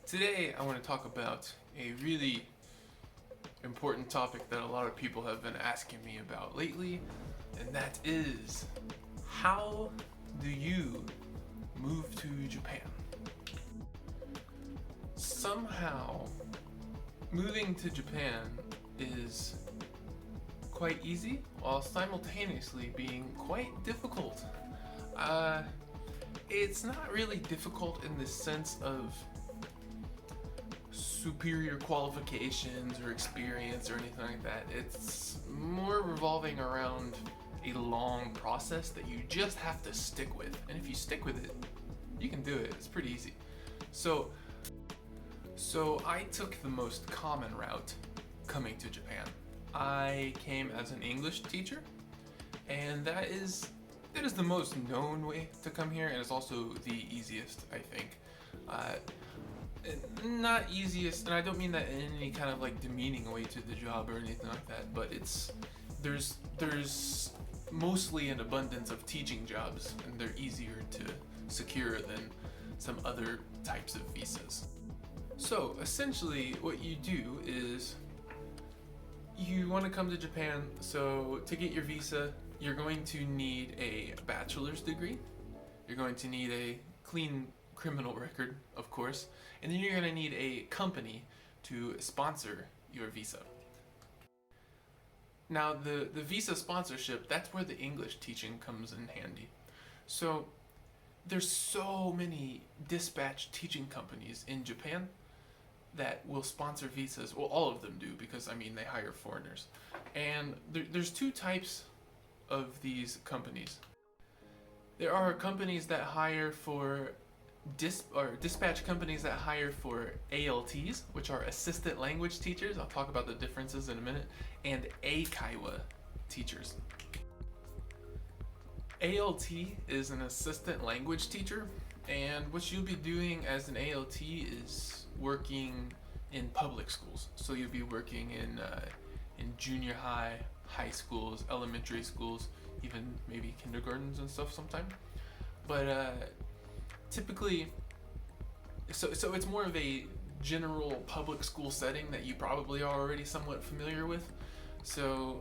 Today I want to talk about a really important topic that a lot of people have been asking me about lately, and that is, how do you move to Japan? Somehow, moving to Japan is quite easy while simultaneously being quite difficult. It's not really difficult in the sense of superior qualifications or experience or anything like that. It's more revolving around a long process that you just have to stick with. And if you stick with it, you can do it. It's pretty easy. So I took the most common route coming to Japan. I came as an English teacher, and it is the most known way to come here, and it's also the easiest, I think. Not easiest, and I don't mean that in any kind of like demeaning way to the job or anything like that, but there's mostly an abundance of teaching jobs, and they're easier to secure than some other types of visas. So essentially what you do is you want to come to Japan, so to get your visa you're going to need a bachelor's degree, you're going to need a clean criminal record, of course, and then you're going to need a company to sponsor your visa. Now the visa sponsorship, that's where the English teaching comes in handy. So there's so many dispatch teaching companies in Japan that will sponsor visas. Well, all of them do, because I mean they hire foreigners. And there's two types of these companies. There are companies that hire for dispatch companies that hire for ALTs, which are assistant language teachers. I'll talk about the differences in a minute, and Eikaiwa teachers. ALT is an assistant language teacher, and what you'll be doing as an ALT is working in public schools. So you'll be working in junior high, high schools, elementary schools, even maybe kindergartens and stuff sometime. But typically, so it's more of a general public school setting that you probably are already somewhat familiar with. So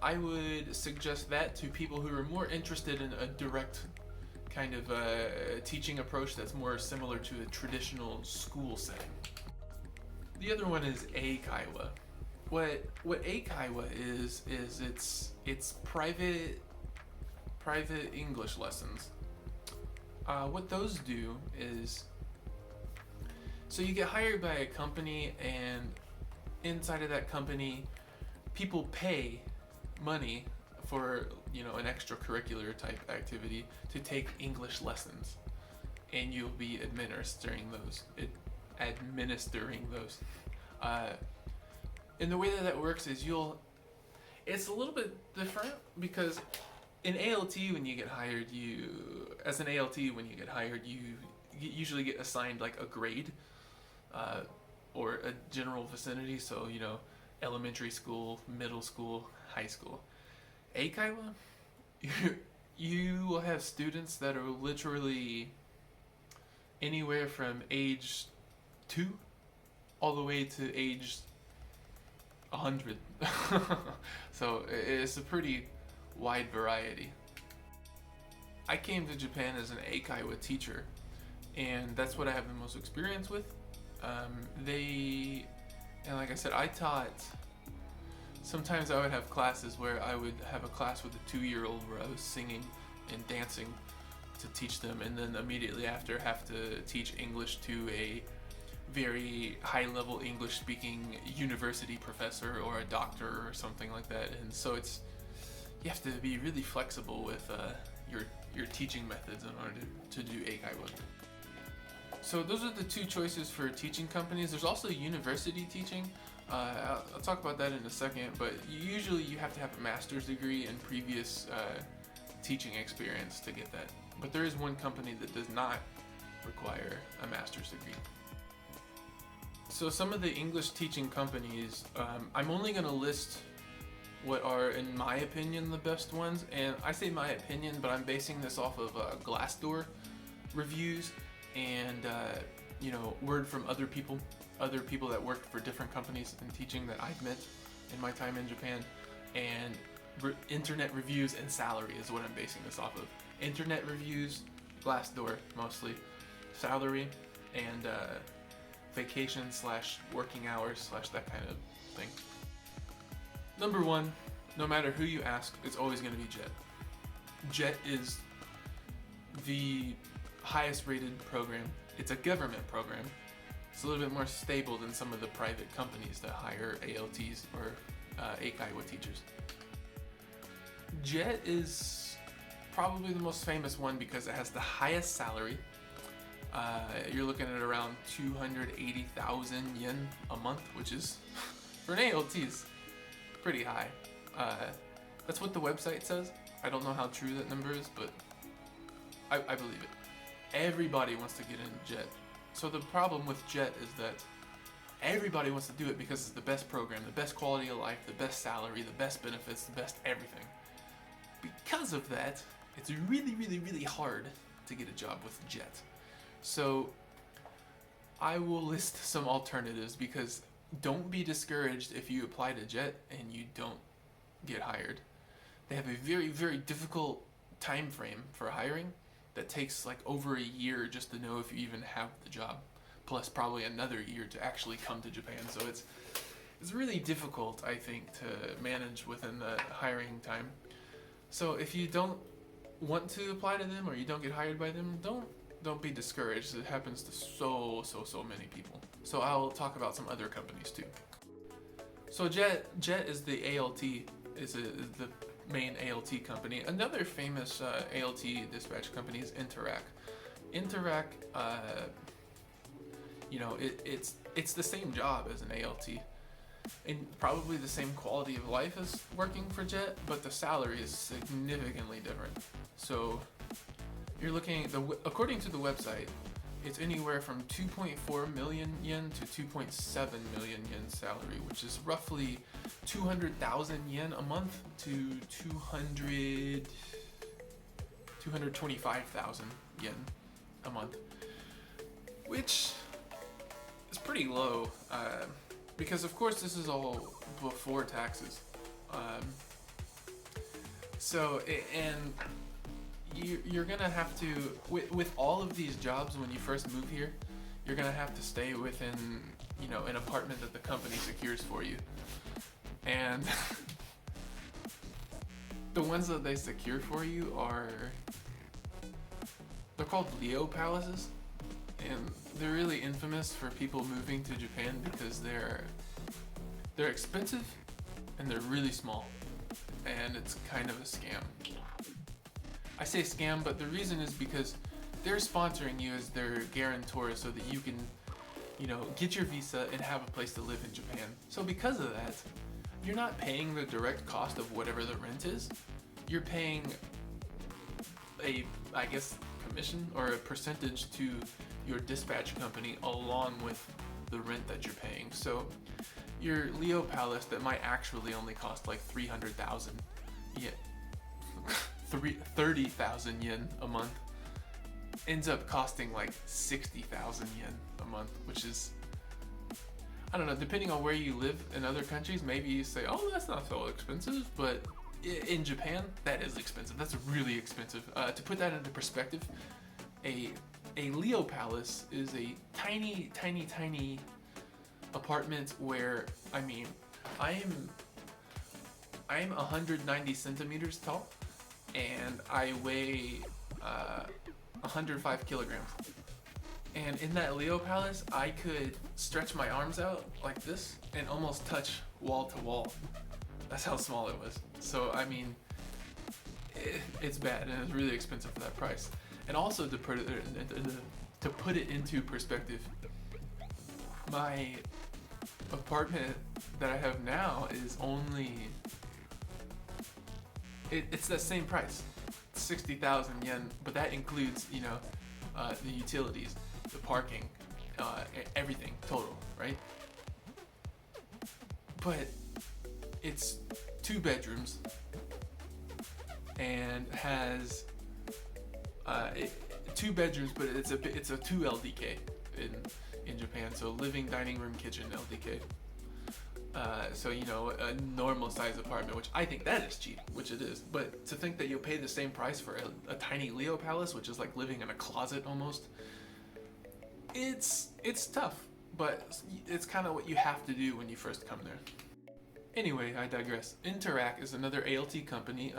I would suggest that to people who are more interested in a direct kind of teaching approach that's more similar to a traditional school setting. The other one is Eikaiwa. What Eikaiwa is it's private English lessons. What those do is, so you get hired by a company, and inside of that company people pay money for, an extracurricular type activity to take English lessons, and you'll be administering those. And the way that works is it's a little bit different, because in ALT when you get hired, you usually get assigned like a grade or a general vicinity, so elementary school, middle school, high school. Eikaiwa, you will have students that are literally anywhere from age 2 all the way to age 100. So it's a pretty wide variety. I came to Japan as an Eikaiwa teacher, and that's what I have the most experience with. And like I said, I taught. Sometimes I would have classes where I would have a class with a 2-year-old where I was singing and dancing to teach them, and then immediately after have to teach English to a very high-level English-speaking university professor or a doctor or something like that. And so you have to be really flexible with your teaching methods in order to do Eikaiwa. So those are the two choices for teaching companies. There's also university teaching. I'll talk about that in a second, but usually you have to have a master's degree and previous teaching experience to get that. But there is one company that does not require a master's degree. So some of the English teaching companies, I'm only going to list what are, in my opinion, the best ones. And I say my opinion, but I'm basing this off of Glassdoor reviews and word from other people that worked for different companies and teaching that I've met in my time in Japan, and internet reviews and salary is what I'm basing this off of. Internet reviews, Glassdoor mostly, salary, and vacation / working hours / that kind of thing. Number one, no matter who you ask, it's always going to be JET. JET is the highest rated program. It's a government program. It's a little bit more stable than some of the private companies that hire ALTs or Eikaiwa teachers. JET is probably the most famous one because it has the highest salary. You're looking at around 280,000 yen a month, which is, for an ALT, is pretty high. That's what the website says. I don't know how true that number is, but I believe it. Everybody wants to get into JET. So the problem with JET is that everybody wants to do it because it's the best program, the best quality of life, the best salary, the best benefits, the best everything. Because of that, it's really, really, really hard to get a job with JET. So I will list some alternatives, because don't be discouraged if you apply to JET and you don't get hired. They have a very, very difficult time frame for hiring that takes like over a year just to know if you even have the job, plus probably another year to actually come to Japan. So it's really difficult, I think, to manage within the hiring time. So if you don't want to apply to them or you don't get hired by them, don't be discouraged. It happens to so many people. So I'll talk about some other companies too. So JET is the ALT, is the main ALT company. Another famous ALT dispatch company is Interac. Interac, it's the same job as an ALT, and probably the same quality of life as working for JET, but the salary is significantly different. So you're looking, according to the website, it's anywhere from 2.4 million yen to 2.7 million yen salary, which is roughly 200,000 yen a month to 225,000 yen a month, which is pretty low, because of course this is all before taxes. And you're gonna have to, with all of these jobs, when you first move here, you're gonna have to stay within, an apartment that the company secures for you. And the ones that they secure for you they're called Leo Palaces, and they're really infamous for people moving to Japan because they're expensive and they're really small, and it's kind of a scam. I say scam, but the reason is because they're sponsoring you as their guarantor so that you can, get your visa and have a place to live in Japan. So because of that, you're not paying the direct cost of whatever the rent is. You're paying commission or a percentage to your dispatch company along with the rent that you're paying. So your Leo Palace that might actually only cost like 300,000 yen, 30,000 yen a month, ends up costing like 60,000 yen a month, which is, I don't know, depending on where you live in other countries, maybe you say, oh, that's not so expensive, but in Japan, that is expensive. That's really expensive. To put that into perspective, a Leo Palace is a tiny apartment where, I'm 190 centimeters tall, and I weigh 105 kilograms. And in that Leo Palace, I could stretch my arms out like this and almost touch wall to wall. That's how small it was. So, it's bad, and it's really expensive for that price. And also, to put it into perspective, my apartment that I have now is only, it's that same price, 60,000 yen, but that includes, the utilities, the parking, everything total, right? But it's 2 bedrooms and has 2 bedrooms, but it's a 2 LDK. in Japan. So living, dining room, kitchen, LDK. So a normal size apartment, which I think that is cheap, which it is. But to think that you'll pay the same price for a tiny Leo palace, which is like living in a closet almost, it's tough. But it's kind of what you have to do when you first come there. Anyway, I digress. Interac is another ALT company.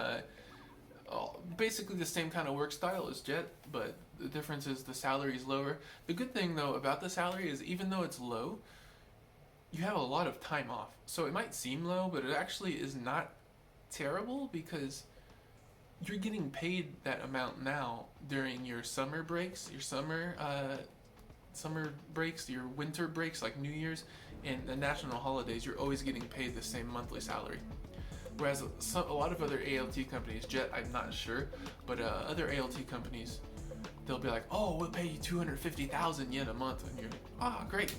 Basically the same kind of work style as Jet, but the difference is the salary is lower. The good thing though about the salary is even though it's low, you have a lot of time off. So it might seem low, but it actually is not terrible because you're getting paid that amount now during your summer breaks, your summer breaks, your winter breaks like New Year's, and the national holidays. You're always getting paid the same monthly salary. Whereas a lot of other ALT companies, Jet, I'm not sure, but other ALT companies, they'll be like, oh, we'll pay you 250,000 yen a month, and you're like, great.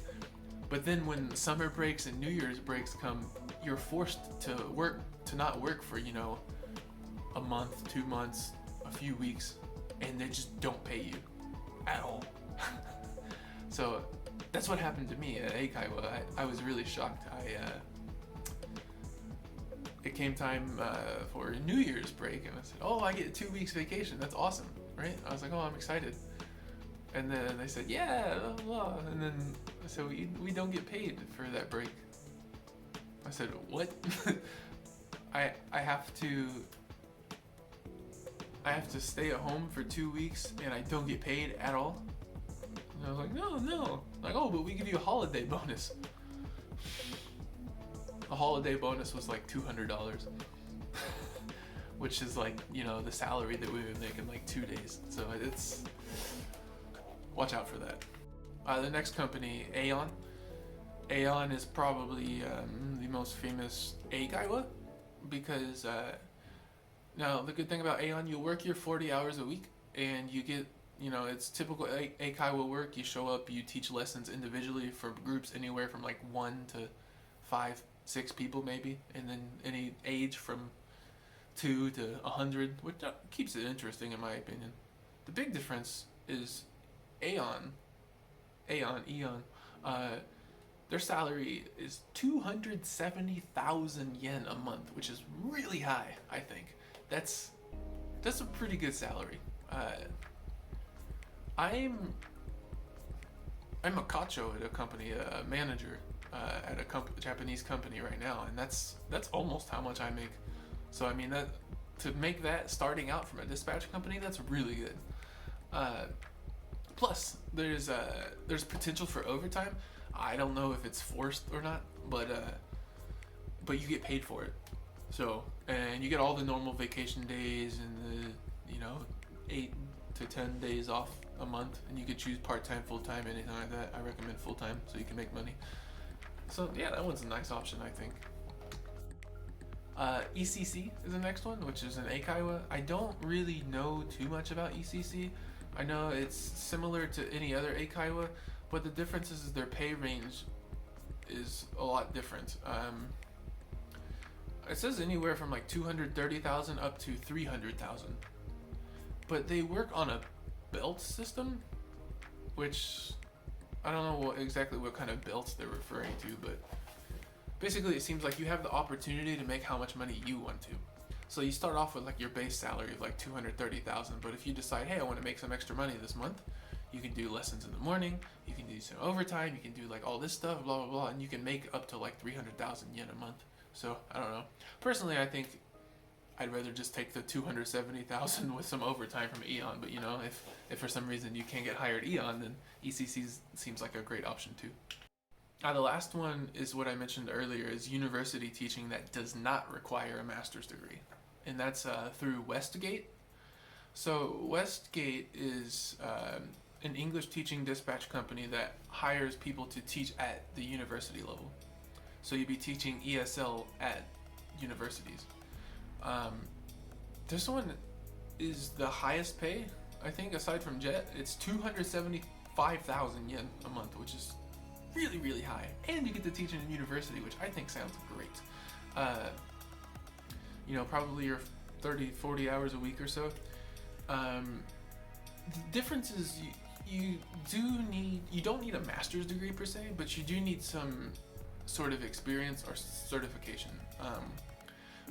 But then when summer breaks and New Year's breaks come, you're forced to not work for, a month, 2 months, a few weeks, and they just don't pay you at all. So that's what happened to me at Eikaiwa. I was really shocked. It came time for a New Year's break, and I said, oh, I get 2 weeks vacation. That's awesome, right? I was like, oh, I'm excited. And then they said, yeah, blah, blah. And then I said, we don't get paid for that break. I said, what? I have to stay at home for 2 weeks and I don't get paid at all? And I was like, no. Like, oh, but we give you a holiday bonus. A holiday bonus was like $200, which is like, the salary that we would make in like 2 days. So it's, watch out for that. The next company, Aeon. Aeon is probably the most famous Eikaiwa because now the good thing about Aeon, you work your 40 hours a week and you get, it's typical Eikaiwa work. You show up, you teach lessons individually for groups anywhere from like 1 to 5, 6 people maybe, and then any age from 2 to 100, which keeps it interesting in my opinion. The big difference is Aeon, their salary is 270,000 yen a month, which is really high. I think that's a pretty good salary. I'm a kacho at a company, a manager at a Japanese company right now, and that's almost how much I make. So I mean, that to make that starting out from a dispatch company, that's really good. Plus, there's potential for overtime. I don't know if it's forced or not, but you get paid for it. So, and you get all the normal vacation days and the 8 to 10 days off a month, and you could choose part-time, full-time, anything like that. I recommend full-time so you can make money. So yeah, that one's a nice option, I think. ECC is the next one, which is an Eikaiwa. I don't really know too much about ECC. I know it's similar to any other Eikaiwa, but the difference is their pay range is a lot different. It says anywhere from like 230,000 up to 300,000, but they work on a belt system, which I don't know exactly what kind of belts they're referring to, but basically it seems like you have the opportunity to make how much money you want to. So you start off with like your base salary of like 230,000, but if you decide, hey, I want to make some extra money this month, you can do lessons in the morning, you can do some overtime, you can do like all this stuff, blah blah blah, and you can make up to like 300,000 yen a month. So I don't know. Personally, I think I'd rather just take the 270,000 with some overtime from Aeon, but if for some reason you can't get hired Aeon, then ECC seems like a great option too. The last one is what I mentioned earlier, is university teaching that does not require a master's degree, and that's through Westgate. So Westgate is an English teaching dispatch company that hires people to teach at the university level. So you'd be teaching ESL at universities. This one is the highest pay, I think, aside from Jet. It's 275,000 yen a month, which is really, really high. And you get to teach in a university, which I think sounds great. Probably your 30, 40 hours a week or so. The difference is you you don't need a master's degree per se, but you do need some sort of experience or certification.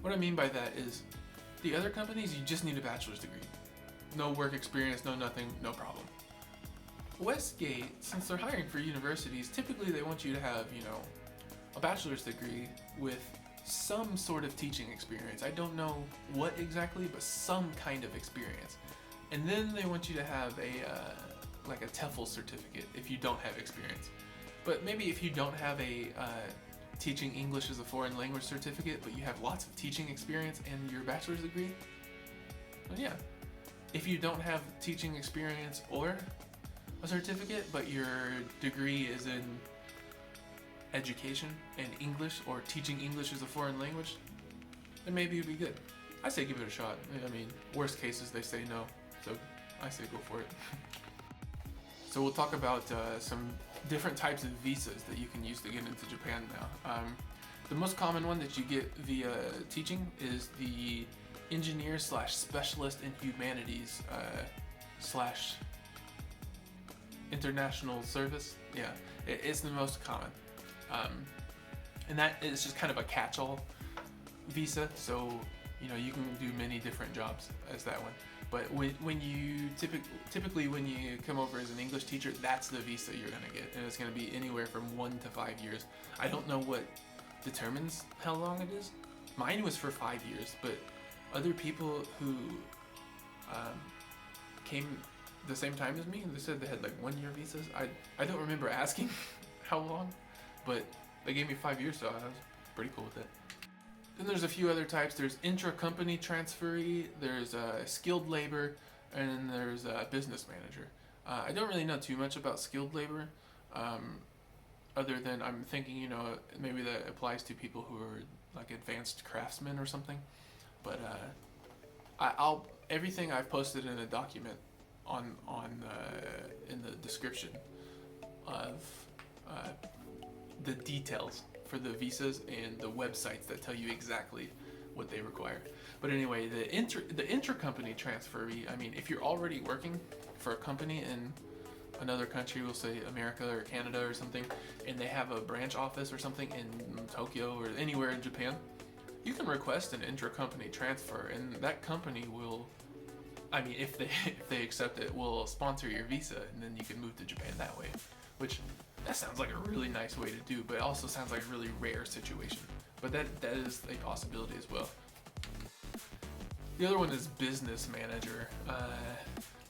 What I mean by that is the other companies, you just need a bachelor's degree. No work experience, no nothing, no problem. Westgate, since they're hiring for universities, typically they want you to have, a bachelor's degree with some sort of teaching experience. I don't know what exactly, but some kind of experience. And then they want you to have like a TEFL certificate if you don't have experience. But maybe if you don't have a teaching English as a foreign language certificate, but you have lots of teaching experience and your bachelor's degree, well, yeah. If you don't have teaching experience or a certificate, but your degree is in education and English or teaching English as a foreign language, then maybe you'd be good. I say give it a shot. I mean, worst cases they say no, so I say go for it. So we'll talk about some different types of visas that you can use to get into Japan now. The most common one that you get via teaching is the engineer / specialist in humanities / international service. Yeah, it's the most common. And that is just kind of a catch-all visa, so you can do many different jobs as that one. But when you typically when you come over as an English teacher, that's the visa you're gonna get, and it's gonna be anywhere from 1 to 5 years. I don't know what determines how long it is. Mine was for 5 years, but other people who came the same time as me, they said they had like 1-year visas. I don't remember asking how long, but they gave me 5 years, so I was pretty cool with it. Then there's a few other types. There's intra-company transferee, there's skilled labor, and then there's business manager. I don't really know too much about skilled labor, other than I'm thinking, maybe that applies to people who are like advanced craftsmen or something. But I'll everything I've posted in a document on in the description of the details for the visas and the websites that tell you exactly what they require. But anyway, the intra-company transferee, I mean, if you're already working for a company in another country, we'll say America or Canada or something, and they have a branch office or something in Tokyo or anywhere in Japan, you can request an intra-company transfer, and that company will, I mean, if they accept it, will sponsor your visa, and then you can move to Japan that way, which that sounds like a really nice way to do, but it also sounds like a really rare situation. But that is a possibility as well. The other one is business manager.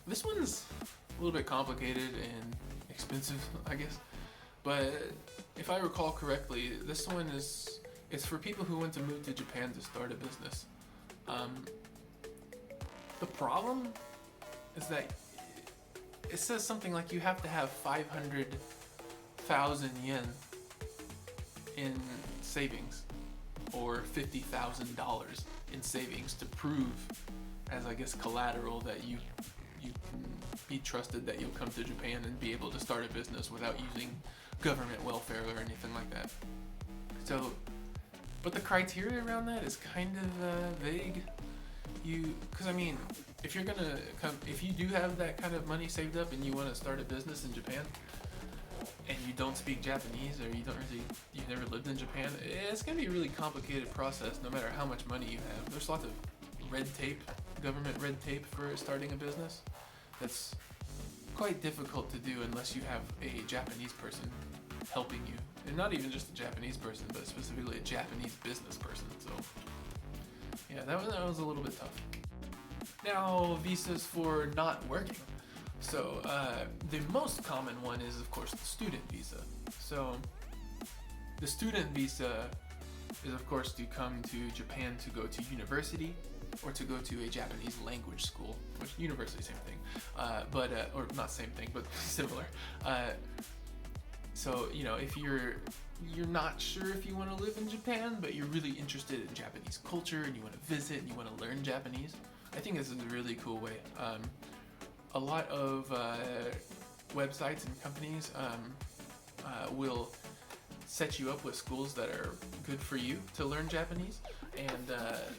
This one's a little bit complicated and expensive, I guess. But if I recall correctly, this one it's for people who want to move to Japan to start a business. The problem is that it says something like you have to have 500,000 yen in savings, or $50,000 in savings to prove as, I guess, collateral that you can be trusted that you'll come to Japan and be able to start a business without using government welfare or anything like that. So, but the criteria around that is kind of vague. Because I mean, if you're gonna if you do have that kind of money saved up and you want to start a business in Japan, and you don't speak Japanese, or you've never lived in Japan, it's gonna be a really complicated process no matter how much money you have. There's lots of red tape, government red tape for starting a business. That's quite difficult to do unless you have a Japanese person helping you. And not even just a Japanese person, but specifically a Japanese business person. So yeah, that was a little bit tough. Now, visas for not working. So the most common one is, of course, the student visa. So the student visa is, of course, to come to Japan to go to university or to go to a Japanese language school, which university, same thing, or not same thing, but similar. So if you're not sure if you want to live in Japan, but you're really interested in Japanese culture and you want to visit and you want to learn Japanese, I think this is a really cool way. A lot of websites and companies will set you up with schools that are good for you to learn Japanese, And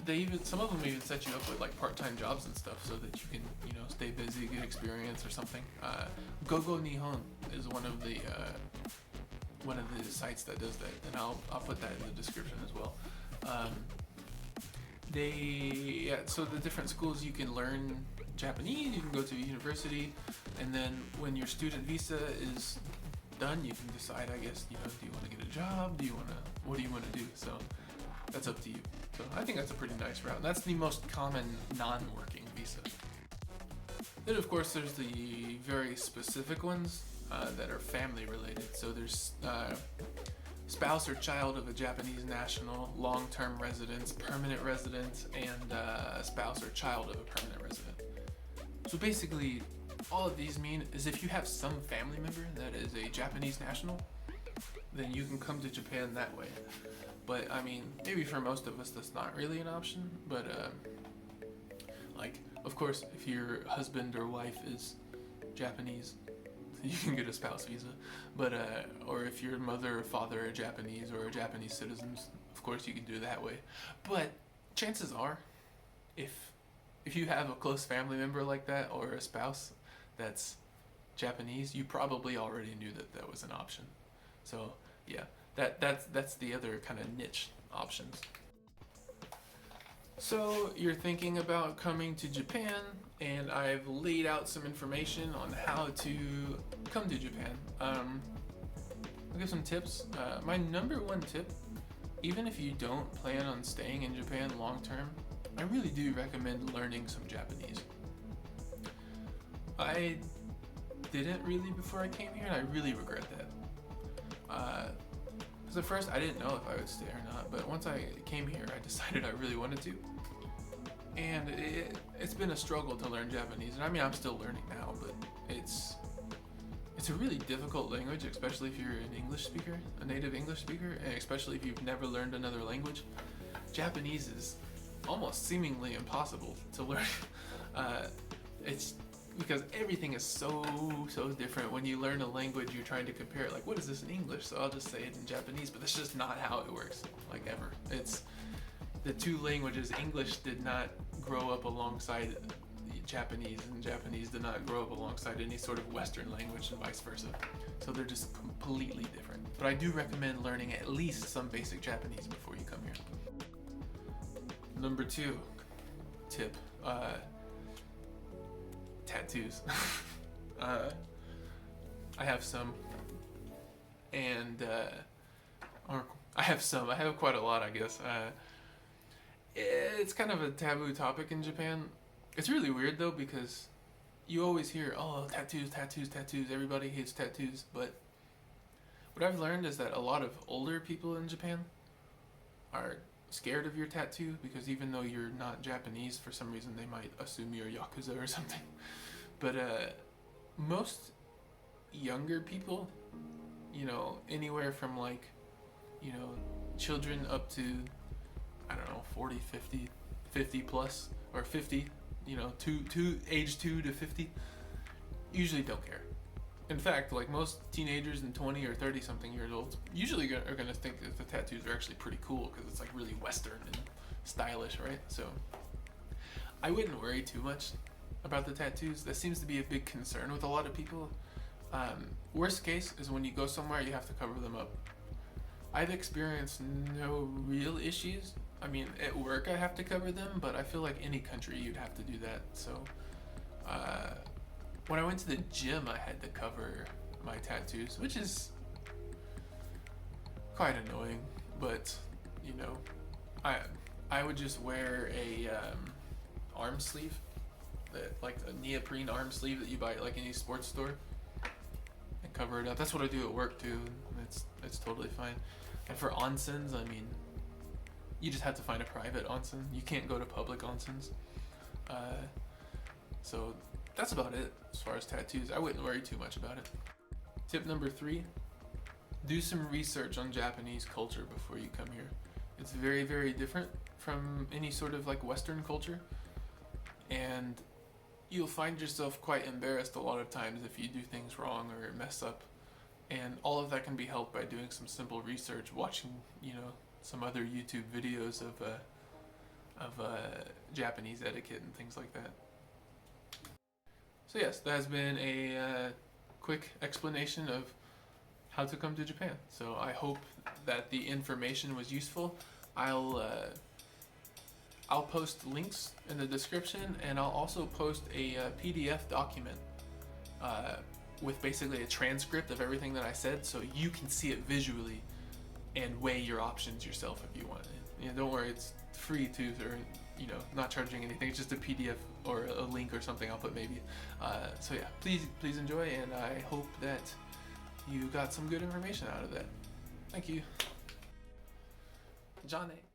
they even some of them even set you up with like part-time jobs and stuff so that you can stay busy, get experience or something. Gogo Nihon is one of the sites that does that, and I'll put that in the description as well. So the different schools you can learn Japanese, you can go to a university, and then when your student visa is done, you can decide, I guess, do you want to get a job? What do you want to do? So that's up to you. So I think that's a pretty nice route. And that's the most common non-working visa. Then of course there's the very specific ones that are family related. So there's spouse or child of a Japanese national, long-term residents, permanent residents, and spouse or child of a permanent resident. So basically, all of these mean is if you have some family member that is a Japanese national, then you can come to Japan that way. But I mean, maybe for most of us that's not really an option, but of course, if your husband or wife is Japanese, you can get a spouse visa. But or if your mother or father are Japanese or are Japanese citizens, of course you can do it that way. But chances are, if you have a close family member like that or a spouse that's Japanese, you probably already knew that was an option. So yeah, that's the other kind of niche options. So you're thinking about coming to Japan, and I've laid out some information on how to come to Japan. I'll give some tips. My number one tip, even if you don't plan on staying in Japan long term, I really do recommend learning some Japanese. I didn't really before I came here, and I really regret that. Because at first I didn't know if I would stay or not, but once I came here, I decided I really wanted to. And it's been a struggle to learn Japanese, and I mean I'm still learning now, but it's a really difficult language, especially if you're an English speaker, a native English speaker, and especially if you've never learned another language. Japanese is almost seemingly impossible to learn. It's because everything is so different. When you learn a language, you're trying to compare it, like, what is this in English? So I'll just say it in Japanese, but that's just not how it works, like, ever. It's the two languages. English did not grow up alongside Japanese, and Japanese did not grow up alongside any sort of Western language, and vice versa. So they're just completely different. But I do recommend learning at least some basic Japanese before you come here. Number 2 tip, tattoos. I have some, and I have quite a lot, I guess. It's kind of a taboo topic in Japan. It's really weird though, because you always hear, oh, tattoos, tattoos, tattoos, everybody hates tattoos, but what I've learned is that a lot of older people in Japan are scared of your tattoo, because even though you're not Japanese, for some reason they might assume you're Yakuza or something. But most younger people, anywhere from children up to, I don't know, 40, 50, 50 plus, or 50, age 2 to 50, usually don't care. In fact, most teenagers and 20 or 30 something years old usually are going to think that the tattoos are actually pretty cool, because it's really Western and stylish, right? So I wouldn't worry too much about the tattoos. That seems to be a big concern with a lot of people. Worst case is when you go somewhere, you have to cover them up. I've experienced no real issues. I mean, at work I have to cover them, but I feel like any country you'd have to do that. So when I went to the gym, I had to cover my tattoos, which is quite annoying, but I would just wear a arm sleeve, like a neoprene arm sleeve that you buy at any sports store, and cover it up. That's what I do at work too. It's totally fine. And for onsens, I mean, you just have to find a private onsen. You can't go to public onsens. So that's about it as far as tattoos. I wouldn't worry too much about it. Tip number 3, do some research on Japanese culture before you come here. It's very, very different from any sort of Western culture, and you'll find yourself quite embarrassed a lot of times if you do things wrong or mess up. And all of that can be helped by doing some simple research, watching, some other YouTube videos of Japanese etiquette and things like that. So yes, that has been a quick explanation of how to come to Japan. So I hope that the information was useful. I'll post links in the description, and I'll also post a PDF document with basically a transcript of everything that I said, so you can see it visually and weigh your options yourself if you want it. Don't worry, it's free too, or not charging anything. It's just a PDF or a link or something I'll put maybe. So yeah, please enjoy, and I hope that you got some good information out of that. Thank you. John A.